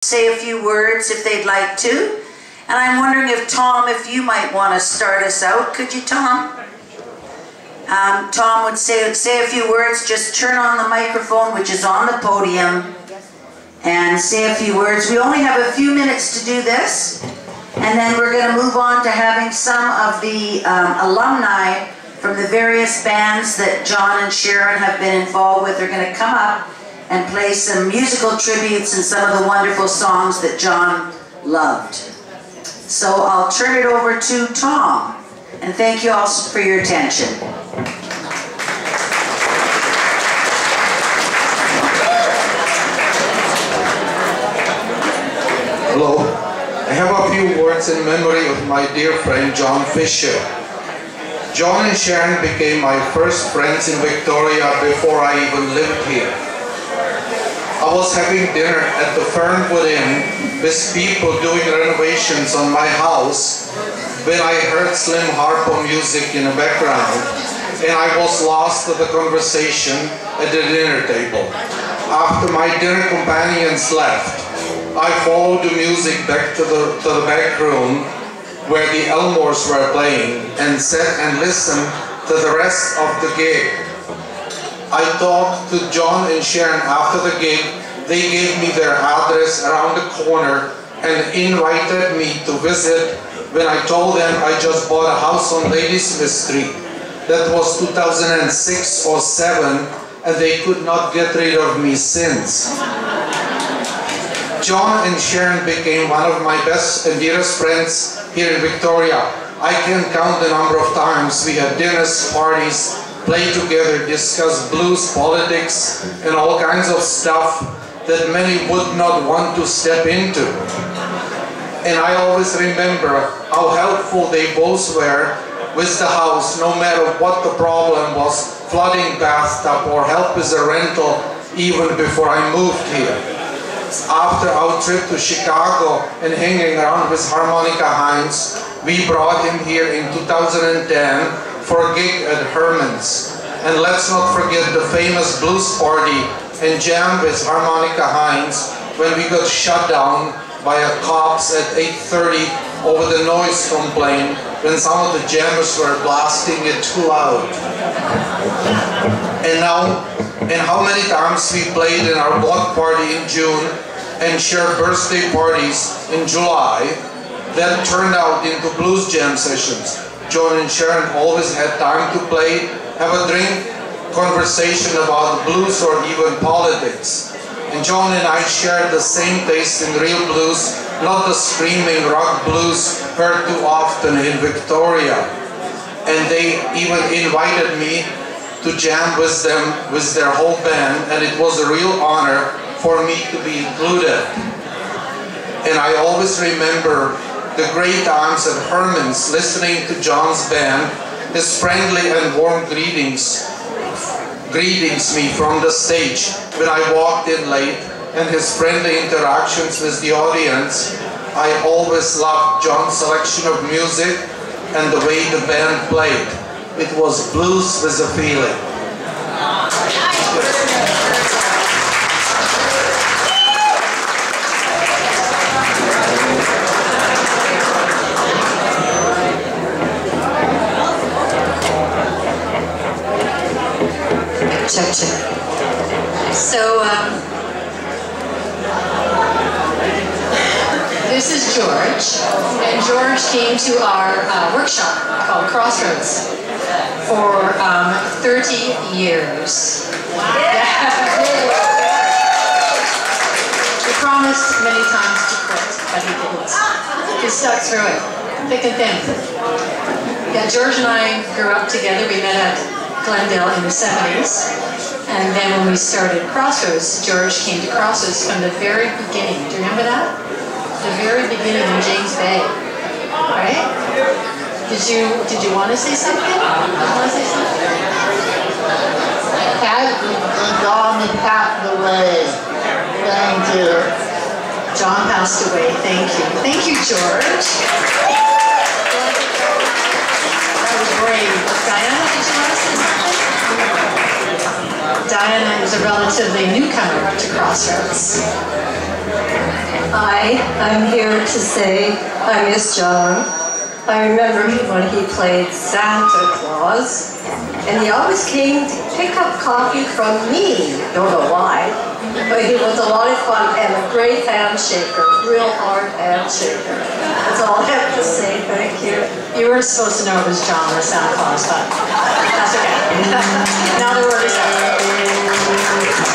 say a few words if they'd like to. And I'm wondering if Tom, if you might want to start us out. Could you, Tom? Tom would say a few words. Just turn on the microphone, which is on the podium, and say a few words. We only have a few minutes to do this, and then we're going to move on to having some of the alumni from the various bands that John and Sharon have been involved with. Are going to come up and play some musical tributes and some of the wonderful songs that John loved. So I'll turn it over to Tom, and thank you all for your attention. Hello. I have a few words in memory of my dear friend John Fisher. John and Sharon became my first friends in Victoria before I even lived here. I was having dinner at the Fernwood Inn with people doing renovations on my house when I heard Slim Harpo music in the background, and I was lost to the conversation at the dinner table. After my dinner companions left, I followed the music back to the back room where the Elmores were playing and sat and listened to the rest of the gig. I talked to John and Sharon after the gig. They gave me their address around the corner and invited me to visit when I told them I just bought a house on Ladysmith Street. That was 2006 or 7, and they could not get rid of me since. John and Sharon became one of my best and dearest friends here in Victoria. I can count the number of times we had dinners, parties, played together, discussed blues, politics, and all kinds of stuff that many would not want to step into. And I always remember how helpful they both were with the house, no matter what the problem was, flooding bathtub or help with a rental, even before I moved here. After our trip to Chicago and hanging around with Harmonica Hines, we brought him here in 2010 for a gig at Herman's. And let's not forget the famous blues party and jam with Harmonica Hines when we got shut down by the cops at 8:30 over the noise complaint when some of the jammers were blasting it too loud. And how many times we played in our block party in June and shared birthday parties in July that turned out into blues jam sessions. John and Sharon always had time to play, have a drink, conversation about blues or even politics. And John and I shared the same taste in real blues, not the screaming rock blues heard too often in Victoria. And they even invited me to jam with them, with their whole band, and it was a real honor for me to be included. And I always remember the great times at Herman's listening to John's band, his friendly and warm greetings me from the stage when I walked in late, and his friendly interactions with the audience. I always loved John's selection of music and the way the band played. It was blues with a feeling. Check, check. So, this is George, and George came to our workshop called Crossroads for 30 years. He promised many times to quit, but he didn't. He stuck through it, thick and thin. Yeah, George and I grew up together. We met at Glendale in the 70s, and then when we started Crossroads, George came to Crossroads from the very beginning. Do you remember that? The very beginning in James Bay, right? Did you want to say something? John passed away. Thank you. John passed away. Thank you. Thank you, George. That was brave. Diana, did you want to say something? Diana is a relatively newcomer to Crossroads. Hi, I'm here to say I miss John. I remember when he played Santa Claus, and he always came to pick up coffee from me. Don't know why, but he was a lot of fun and a great handshaker, real hard handshaker. That's all I have to say. Thank you. You weren't supposed to know it was John or Santa Claus, but that's okay. Now the word is out.